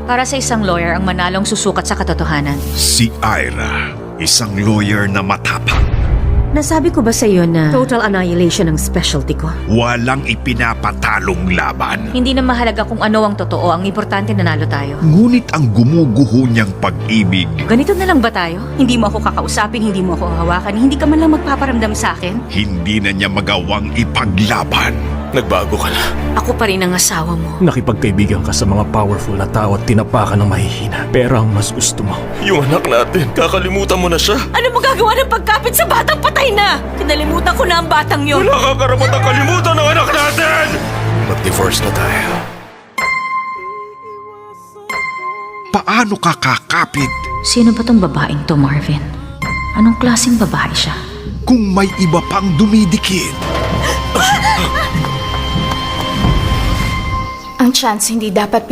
Para sa isang lawyer ang manalong susukat sa katotohanan. Si Ira, isang lawyer na matapang. Nasabi ko ba sa iyo na total annihilation ang specialty ko? Walang ipinapatalong laban. Hindi na mahalaga kung ano ang totoo, ang importante nanalo tayo. Ngunit ang gumuguho niyang pag-ibig, Ganito na lang ba tayo? Hindi mo ako kakausapin, hindi mo ako hawakan, hindi ka man lang magpaparamdam sa akin? hindi na niya magawang ipaglaban. Nagbago ka na. Ako pa rin ang asawa mo. Nakipagkaibigan ka sa mga powerful na tao at tinapakan ng mahihina. Pero ang mas gusto mo, yung anak natin, kakalimutan mo na siya. Ano mo gagawa ng pagkapit sa batang patay na? Kinalimutan ko na ang batang yon. Wala kang karapatang kalimutan ng anak natin! Mag-divorce na tayo. Paano ka kakapit Sino ba tong babaeng to, Marvin? Anong klaseng babae siya? kung may iba pang dumidikit? Ang chance hindi dapat